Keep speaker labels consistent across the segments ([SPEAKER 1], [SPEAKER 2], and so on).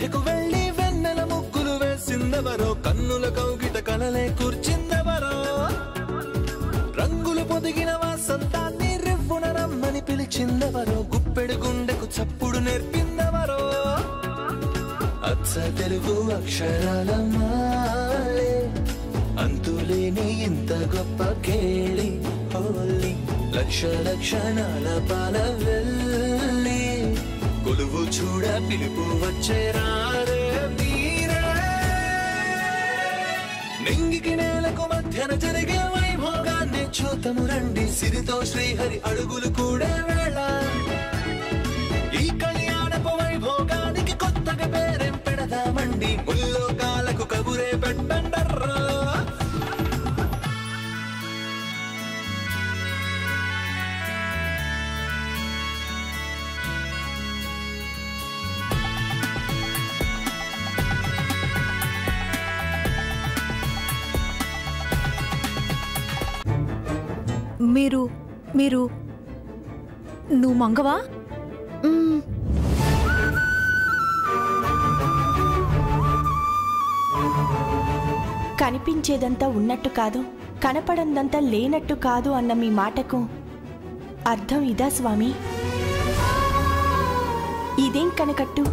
[SPEAKER 1] మధ్యకు వెళ్ళి వెన్నెల ముగ్గులు వేసిందెవరో, కన్నుల కౌగిట కలలే కూర్చిందెవరో, రంగులు పొదిగిన వాసంతాన్ని రివ్వున రమ్మని పిలిచిందెవరో, గుప్పెడు గుండెకు చప్పుడు నేర్పిందెవరో, అచ్చ తెలుగు అక్షరాల మాలే అంతులేని ఇంత గొప్ప కేళి హోలీ, లక్ష లక్షణాల పాల వెళ్ళి కొలువు చూడ పిలుపు వచ్చేరారే మీరే, నింగికి నేలకు మధ్యన జరిగే వైభోగాన్ని చూతము రండి, సిరితో శ్రీహరి అడుగులు కూడే వేళ, ఈ కళ్యాణపు వైభోగానికి కొత్తగా పేరేం పెడదామండి, ముల్లోకాలకు కబురే పెట్టండర్రా.
[SPEAKER 2] మీరు నువ్వు మంగవా?
[SPEAKER 3] కనిపించేదంతా ఉన్నట్టు కాదు, కనపడందంతా లేనట్టు కాదు అన్న మీ మాటకు అర్థం ఇదా స్వామి? ఇదేం కనకట్టు?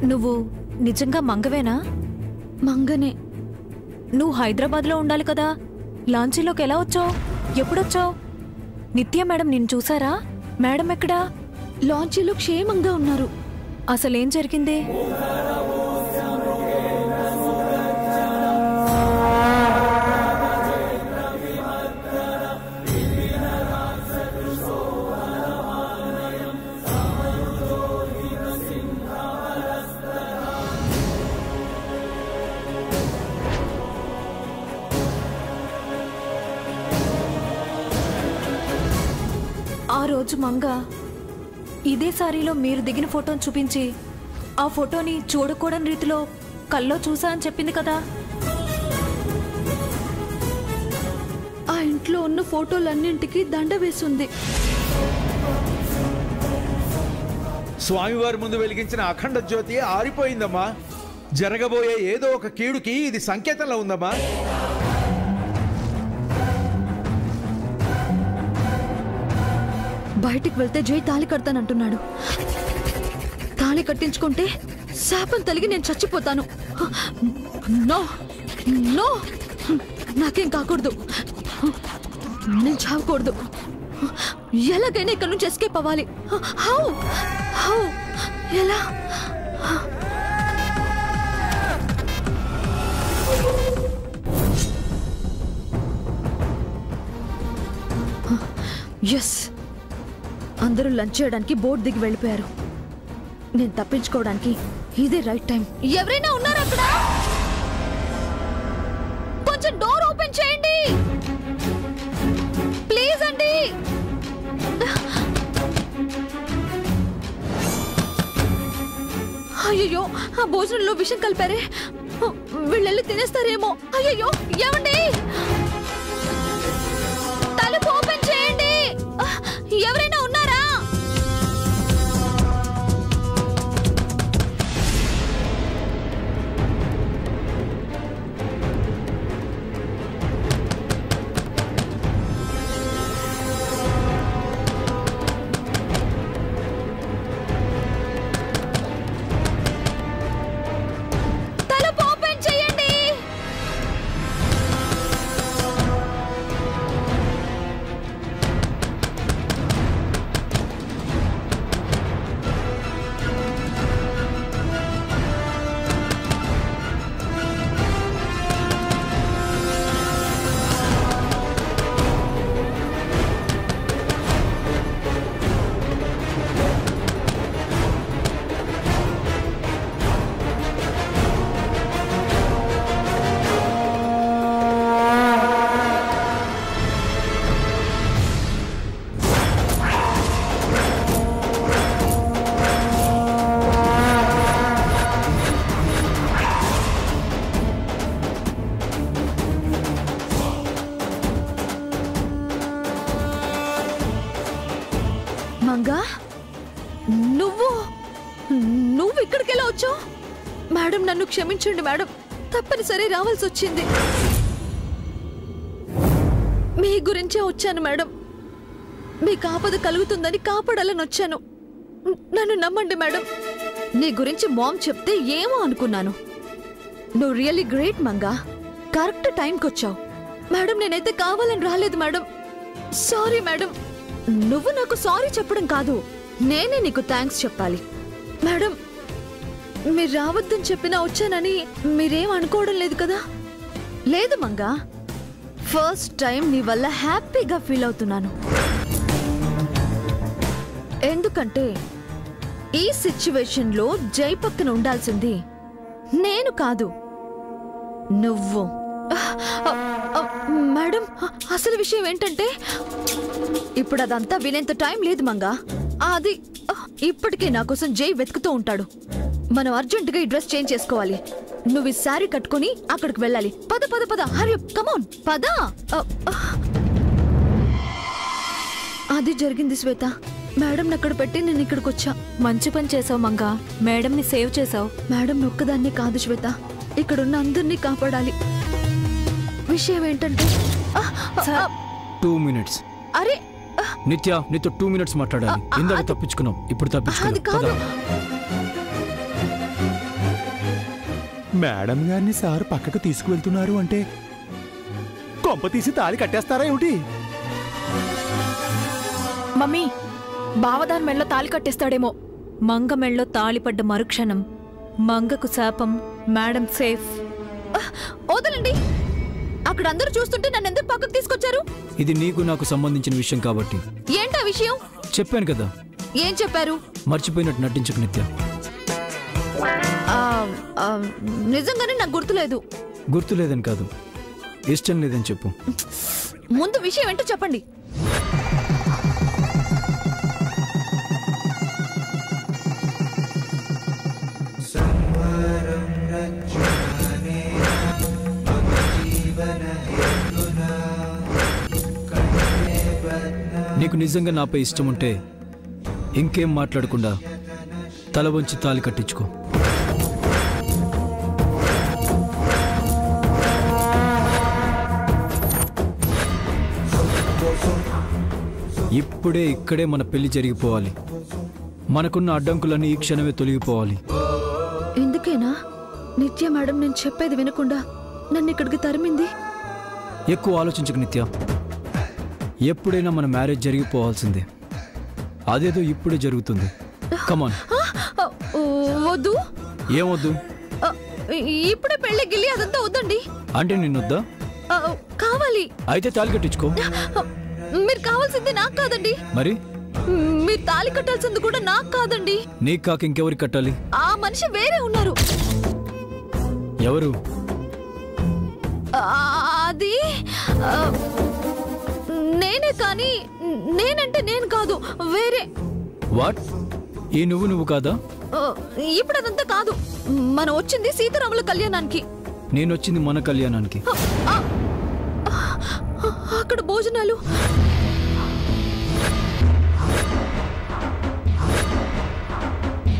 [SPEAKER 2] నువ్వు నిజంగా మంగవేనా?
[SPEAKER 4] మంగనే.
[SPEAKER 2] నువ్వు హైదరాబాద్లో ఉండాలి కదా, లాంచీలోకి ఎలా వచ్చావు? ఎప్పుడొచ్చావు? నిత్య మేడం నిన్ను చూసారా? మేడం ఎక్కడా?
[SPEAKER 4] లాంచీలో క్షేమంగా ఉన్నారు.
[SPEAKER 2] అసలేం జరిగింది? ఆ రోజు మంగ ఇదే సారీలో మీరు దిగిన ఫోటోని చూపించి ఆ ఫోటోని చూడకూడని రీతిలో కల్లో చూసా అని చెప్పింది కదా.
[SPEAKER 4] ఆ ఇంట్లో ఉన్న ఫోటోలన్నింటికి దండ వేసింది.
[SPEAKER 5] స్వామివారి ముందు వెలిగించిన అఖండ జ్యోతి ఆరిపోయిందమ్మా. జరగబోయే ఏదో ఒక కీడుకి ఇది సంకేతంలో ఉందమ్మా.
[SPEAKER 4] బయటికి వెళ్తే జై తాళి కడతానంటున్నాడు. తాళి కట్టించుకుంటే శాపం తలిగి నేను చచ్చిపోతాను. నో నో, నాకేం కాకూడదు, నేను చావకూడదు. ఎలాగైనా ఇక్కడ నుంచి ఎస్కేప్ అవ్వాలి. హౌ హౌ ఎలా? ఎస్, అందరూ లంచ్ చేయడానికి బోర్డు దిగి వెళ్ళిపోయారు. నేను తప్పించుకోవడానికి ఇదే రైట్ టైం. ఎవరైనా ఉన్నారా అక్కడ? కొంచెం డోర్ ఓపెన్ చేయండి ప్లీజ్ అండి. అయ్యో, ఆ భోజనంలో విషం కలిపారే, వీళ్ళెళ్ళి తినేస్తారేమో. అయ్యో, ఏమండి, తలుపు ఓపెన్ చేయండి. ఎవరైనా ఉన్నారా? తలుపు ఓపెన్ చేయండి. మంగా నువ్వు ఇక్కడికి ఎలా వచ్చావు? మేడం నన్ను క్షమించండి మేడం, తప్పనిసరి రావాల్సి వచ్చింది. మీ గురించే వచ్చాను మేడం. మీకు ఆపద కలుగుతుందని కాపాడాలని వచ్చాను. నన్ను నమ్మండి మేడం. నీ గురించి మామ్ చెప్తే ఏమో అనుకున్నాను. నువ్వు రియల్లీ గ్రేట్ మంగా. కరెక్ట్ టైంకి వచ్చావు మేడం. నేనైతే కావాలని రాలేదు మేడం. Sorry madam. నువ్వు నాకు సారీ చెప్పడం కాదు, నేనే నీకు థ్యాంక్స్ చెప్పాలి. మేడం మీరు రావద్దని చెప్పినా వచ్చానని మీరేం అనుకోవడం లేదు కదా? లేదు మంగా, ఫస్ట్ టైం నీ వల్ల హ్యాపీగా ఫీల్ అవుతున్నాను. ఎందుకంటే ఈ సిచ్యువేషన్లో జై పక్కన ఉండాల్సింది నేను కాదు, నువ్వు. మేడం అసలు విషయం ఏంటంటే ఇప్పుడు అదంతా వినేంత టైం లేదు మంగా. అది ఇప్పటికే నా కోసం జై వెతుకుతూ ఉంటాడు. మనం అర్జెంటుగా ఈ డ్రెస్ చేంజ్ చేసుకోవాలి. నువ్వు ఈ శారీ కట్టుకుని అక్కడికి వెళ్ళాలి. పద పద పద, హరి అప్, కమ్ ఆన్ పద. అది జరిగింది శ్వేత. మేడం అక్కడ పెట్టి నేను ఇక్కడికి వచ్చా.
[SPEAKER 2] మంచి పని చేసావు మంగా, మేడంని సేవ్ చేసావు.
[SPEAKER 4] మేడం ఒక్కదాన్నే కాదు శ్వేత, ఇక్కడున్న అందరినీ కాపాడాలి. విషయం ఏంటంటే
[SPEAKER 6] 2 minutes.
[SPEAKER 4] అరే
[SPEAKER 6] నిత్య, నీతో 2 minutes మాట్లాడాలి. ఇందాక తప్పించుకున్నాం, ఇప్పుడు
[SPEAKER 4] అది కాదు.
[SPEAKER 6] తప్పించుకున్నాం.
[SPEAKER 7] మేడం గారిని సార్ పక్కకు తీసుకువెళ్తున్నారు అంటే కొంప తీసి తాళి కట్టేస్తారా ఏమిటి?
[SPEAKER 3] మమ్మీ, బావదాని మెళ్ళో తాళి కట్టేస్తాడేమో.
[SPEAKER 2] మంగ మెళ్ళో తాళిపడ్డ మరుక్షణం మంగకు శాపం, మేడం సేఫ్.
[SPEAKER 4] వదలండి. అక్కడ అందరూ చూస్తుంటే నన్ను ఎందుకు పక్కకు తీసుకొచ్చారు?
[SPEAKER 6] ఇది నీకు నాకు సంబంధించిన విషయం కాబట్టి.
[SPEAKER 4] ఏంటా విషయం?
[SPEAKER 6] చెప్పాను కదా.
[SPEAKER 4] ఏం చెప్పారు?
[SPEAKER 6] మర్చిపోయినట్టు నటించకు నిత్య.
[SPEAKER 4] నిజంగానే నాకు గుర్తులేదు.
[SPEAKER 6] గుర్తులేదని కాదు, ఇష్టం లేదని చెప్పు.
[SPEAKER 4] ముందు విషయం ఏంటో చెప్పండి.
[SPEAKER 6] నీకు నిజంగా నాపై ఇష్టం ఉంటే ఇంకేం మాట్లాడకుండా తల వంచి తాళి కట్టించుకో. ఇప్పుడే ఇక్కడే మన పెళ్లి జరిగిపోవాలి. మనకున్న అడ్డంకులన్నీ ఈ క్షణమే తొలగిపోవాలి.
[SPEAKER 4] ఎందుకేనా నిత్య మేడం నేను చెప్పేది వినకుండా నన్ను ఇక్కడికి తరిమింది?
[SPEAKER 6] ఎక్కువ ఆలోచించకు నిత్య. ఎప్పుడైనా మన మ్యారేజ్ జరిగిపోవాల్సిందే. అదేదో ఇప్పుడే జరుగుతుంది. కమాన్.
[SPEAKER 4] వద్దు.
[SPEAKER 6] ఏమొద్దు?
[SPEAKER 4] ఇప్పుడే పెళ్లి గిల్లి అదంతా వద్దండి.
[SPEAKER 6] అంటే నిన్నొద్దా?
[SPEAKER 4] కావాలి.
[SPEAKER 6] అయితే తాళి కట్టించుకో.
[SPEAKER 4] మీరు కావాల్సింది నాకు కాదండి.
[SPEAKER 6] మరి
[SPEAKER 4] మీరు తాళి కట్టాల్సింది కూడా నాకు కాదండి.
[SPEAKER 6] నీకు కాక ఇంకెవరికి కట్టాలి?
[SPEAKER 4] ఆ మనిషి వేరే ఉన్నారు.
[SPEAKER 6] ఎవరు?
[SPEAKER 4] అది నేనే, కానీ నేనంటే నేను కాదు, వేరే.
[SPEAKER 6] వాట్? ఈ నువ్వు కాదా?
[SPEAKER 4] ఇప్పుడు అదంతా కాదు. మనం వచ్చింది సీతారాముల కళ్యాణానికి.
[SPEAKER 6] నేనొచ్చింది మన కళ్యాణానికి.
[SPEAKER 4] అక్కడ భోజనాలు.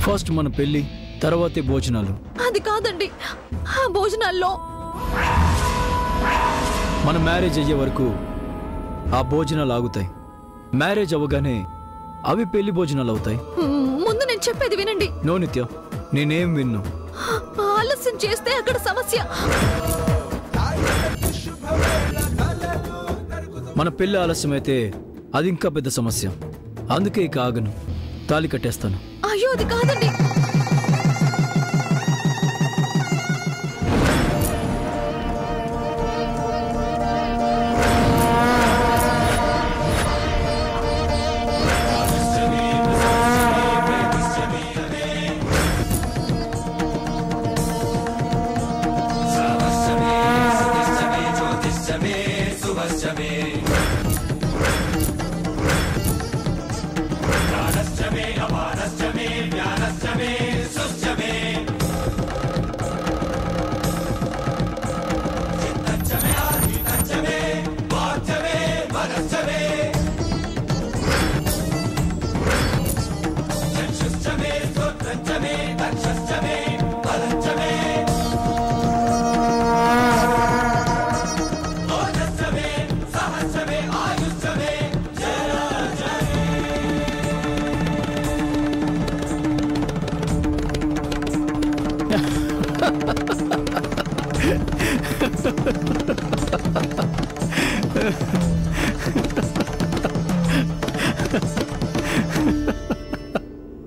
[SPEAKER 6] ఫస్ట్ మన పెళ్లి, తర్వాతే భోజనాలు.
[SPEAKER 4] అది కాదండి, ఆ భోజనాల్లో
[SPEAKER 6] మన మ్యారేజ్ అయ్యే వరకు ఆ భోజనాలు ఆగుతాయి. మ్యారేజ్ అవ్వగానే అవి పెళ్లి భోజనాలు అవుతాయి.
[SPEAKER 4] ముందు నేను చెప్పేది వినండి.
[SPEAKER 6] నో నిత్య, నేనేం విన్ను.
[SPEAKER 4] ఆలస్యం చేస్తే అక్కడ సమస్య.
[SPEAKER 6] మన పెళ్లి ఆలస్యమైతే అది ఇంకా పెద్ద సమస్య. అందుకే ఇక ఆగను, తాళి కట్టేస్తాను.
[SPEAKER 4] అయ్యో అది కాదండి.
[SPEAKER 1] అపారశ్చమే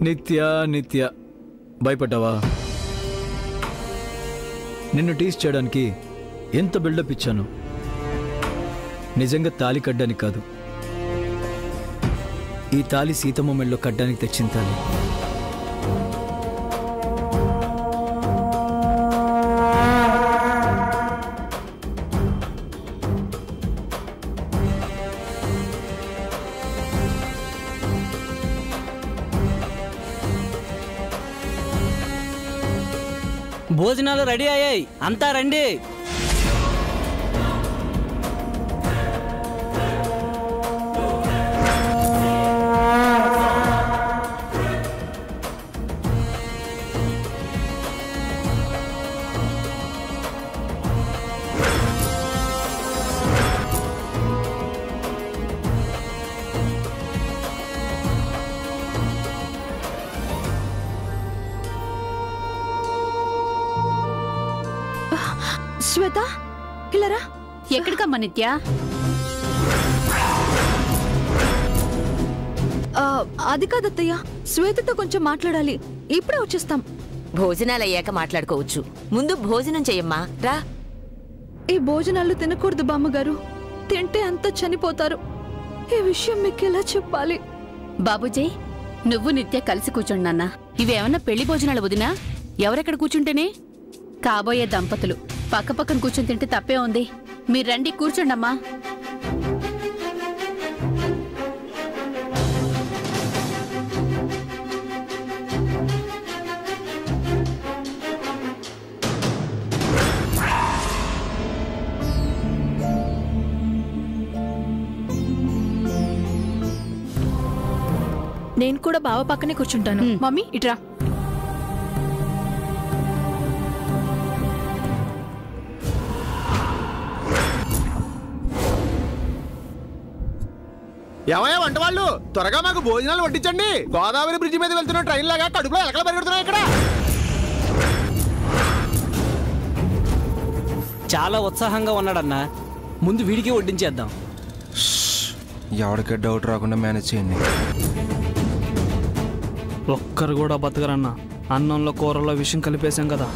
[SPEAKER 6] నిత్య నిత్య భయపడ్డావా? నిన్ను టీస్ చేయడానికి ఎంత బిల్డప్ ఇచ్చాను. నిజంగా తాళి కట్టడానికి కాదు, ఈ తాళి సీతమ్మ మెళ్ళలో కట్టడానికి తెచ్చిన తాళి.
[SPEAKER 8] భోజనాలు రెడీ అయ్యాయి, అంతా రండి.
[SPEAKER 4] శ్వేత, ఇలారా.
[SPEAKER 9] ఎక్కడికమ్మా నిత్య?
[SPEAKER 4] అది కాదత్తయ్య, శ్వేతతో కొంచెం మాట్లాడాలి. ఇప్పుడే వచ్చేస్తాం.
[SPEAKER 10] భోజనాలయ్యాక మాట్లాడుకోవచ్చు. ముందు భోజనం చెయ్యమ్మా, రా.
[SPEAKER 4] ఈ భోజనాలు తినకూడదు బామ్మగారు, తింటే అంతా చనిపోతారు. ఈ విషయం మీకు ఎలా చెప్పాలి?
[SPEAKER 9] బాబుజీ, నువ్వు నిత్య కలిసి కూర్చోండి నాన్న. ఇవేమన్నా పెళ్లి భోజనాలు వదినా? ఎవరెక్కడ కూర్చుంటేనే? కాబోయే దంపతులు పక్క పక్కన కూర్చొని తింటే తప్పే ఉంది. మీరు రండి, కూర్చోండమ్మా.
[SPEAKER 2] నేను కూడా బావ పక్కనే కూర్చుంటాను. మమ్మీ ఇట్రా.
[SPEAKER 7] ఏమయ్యా వంట వాళ్ళు, త్వరగా మాకు భోజనాలు వడ్డించండి. గోదావరి బ్రిడ్జి మీద వెళ్తున్న ట్రైన్ లాగా కడుపులో ఎలకలు పరిగెడుతున్నాయి ఇక్కడ.
[SPEAKER 8] చాలా ఉత్సాహంగా ఉన్నాడన్నా. ముందు వీడికి వడ్డించేద్దాం.
[SPEAKER 1] ఎవరికి డౌట్ రాకుండా మేనేజ్ చేయండి.
[SPEAKER 11] ఒక్కరు కూడా బతకరన్నా. అన్నంలో కూరలో విషయం కలిపేశాం కదా.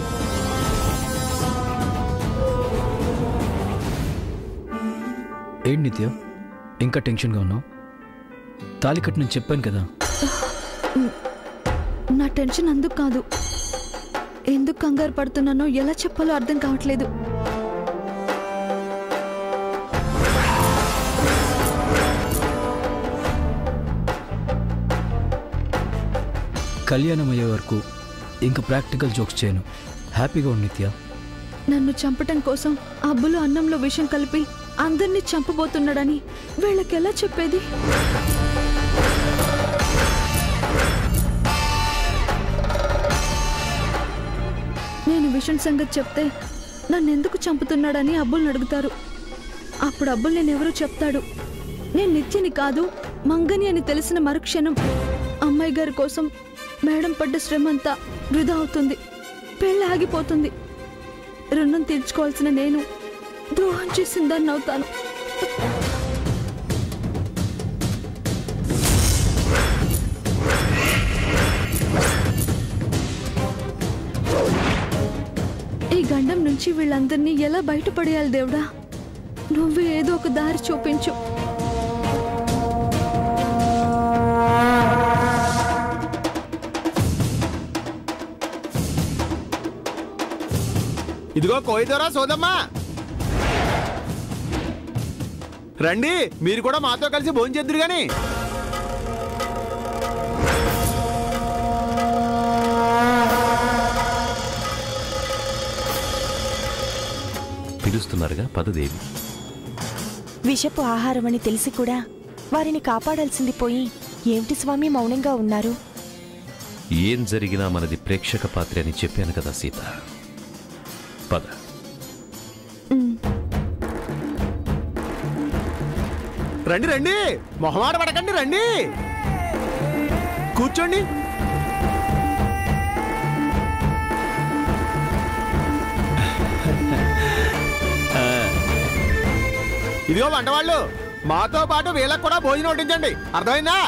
[SPEAKER 6] ఏంటి నిత్య ఇంకా టెన్షన్గా ఉన్నావు? తాళి కట్టు నేను చెప్పాను కదా.
[SPEAKER 4] నా టెన్షన్ అందుకు కాదు, ఎందుకు కంగారు పడుతున్నానో ఎలా చెప్పాలో అర్థం కావట్లేదు.
[SPEAKER 6] కళ్యాణం అయ్యే వరకు ఇంకా ప్రాక్టికల్ జోక్స్ చేయను. హ్యాపీగా ఉండు నిత్య.
[SPEAKER 4] నన్ను చంపటం కోసం అబ్బులు అన్నంలో విషం కలిపి అందరినీ చంపబోతున్నాడని వీళ్ళకి ఎలా చెప్పేది? నేను విషం సంగతి చెప్తే నన్నెందుకు చంపుతున్నాడని అబ్బుల్ని అడుగుతారు. అప్పుడు అబ్బుల్ నేనెవరో చెప్తాడు. నేను నిత్యని కాదు, మంగని అని తెలిసిన మరుక్షణం అమ్మాయి గారి కోసం మేడం పడ్డ శ్రమంతా వృధా అవుతుంది. పెళ్ళి ఆగిపోతుంది. రుణం తీర్చుకోవాల్సిన నేను ద్రోహం చేసిందని అవుతాను. ఈ గండం నుంచి వీళ్ళందరినీ ఎలా బయటపడేయాలి దేవుడా? నువ్వే ఏదో ఒక దారి చూపించు.
[SPEAKER 7] ఇదిగో కోయిదోరా సోదమ్మా, రండి. మీరు కూడా మాతో కలిసి భోజనం చేద్దురు గాని.
[SPEAKER 12] పిలుస్తున్నారుగా పదదేవి.
[SPEAKER 3] విషపు ఆహారం అని తెలిసి కూడా వారిని కాపాడాల్సింది పోయి ఏమిటి స్వామి మౌనంగా ఉన్నారు?
[SPEAKER 12] ఏం జరిగినా మనది ప్రేక్షక పాత్ర అని చెప్పాను కదా సీత. పద.
[SPEAKER 7] రండి రండి, మొహమాట పడకండి, రండి కూర్చోండి. ఇదిగో వంటవాళ్ళు, మాతో పాటు వీళ్ళకి కూడా భోజనం వడ్డించండి, అర్థమైందా?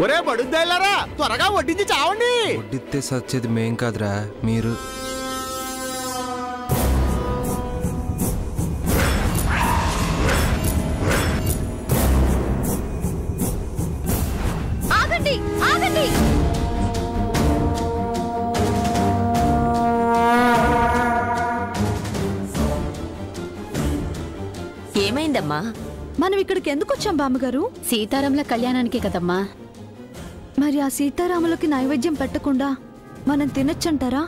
[SPEAKER 7] ఒరే బడుద్దాయిలారా, త్వరగా వడ్డించి చావండి.
[SPEAKER 13] వడ్డిస్తే సచ్చేది మేం కాదురా, మీరు.
[SPEAKER 4] ఆగండి, ఆగండి.
[SPEAKER 10] ఏమైందమ్మా?
[SPEAKER 4] మనం ఇక్కడికి ఎందుకు వచ్చాం బామ్మగారు?
[SPEAKER 9] సీతారాముల కళ్యాణానికే కదమ్మా.
[SPEAKER 4] మరి ఆ సీతారాములకి నైవేద్యం పెట్టకుండా మనం తినొచ్చంటారా?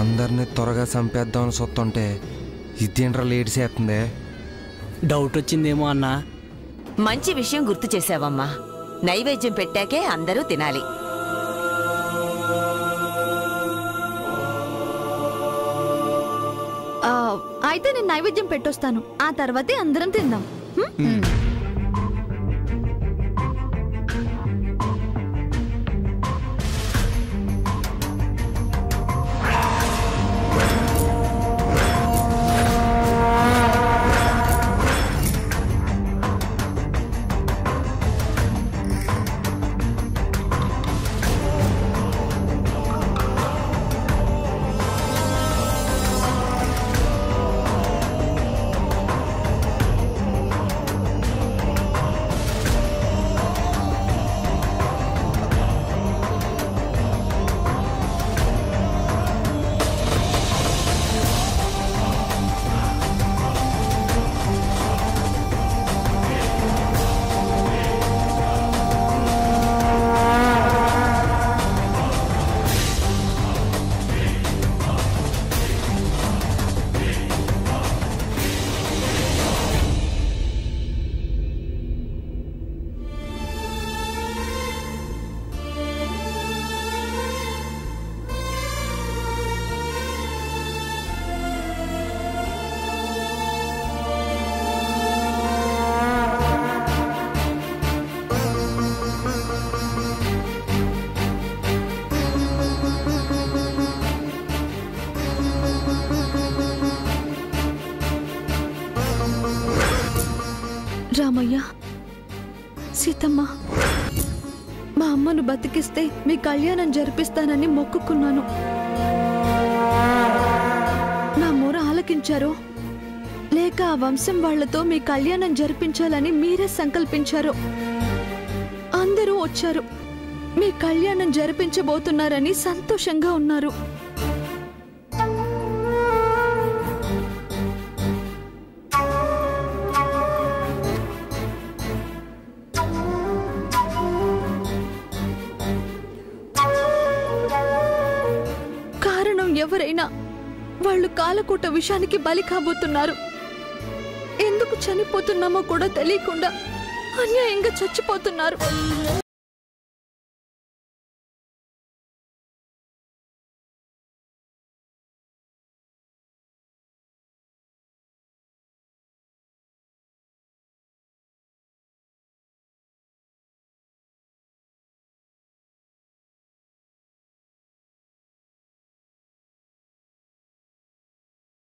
[SPEAKER 13] అందరినీ త్వరగా చంపేద్దామని సొత్తుంటే ఇదేంట్రా లేట్ చేస్తుంది.
[SPEAKER 8] డౌట్ వచ్చిందేమో అన్నా.
[SPEAKER 10] మంచి విషయం గుర్తు చేసావమ్మా. నైవేద్యం పెట్టాకే అందరూ తినాలి.
[SPEAKER 4] అయితే నేను నైవేద్యం పెట్టొస్తాను, ఆ తర్వాతే అందరం తిందాం. రామయ్య, సీతమ్మ, మా అమ్మను బతికిస్తే మీ కళ్యాణం జరిపిస్తానని మొక్కుకున్నాను. నా మొర ఆలకించారో లేక ఆ వంశం వాళ్లతో మీ కళ్యాణం జరిపించాలని మీరే సంకల్పించారో అందరూ వచ్చారు. మీ కళ్యాణం జరిపించబోతున్నారని సంతోషంగా ఉన్నారు. ఎవరైనా వాళ్ళు కాలకూట విషానికి బలి కాబోతున్నారు. ఎందుకు చనిపోతున్నామో కూడా తెలియకుండా అన్యాయంగా చచ్చిపోతున్నారు.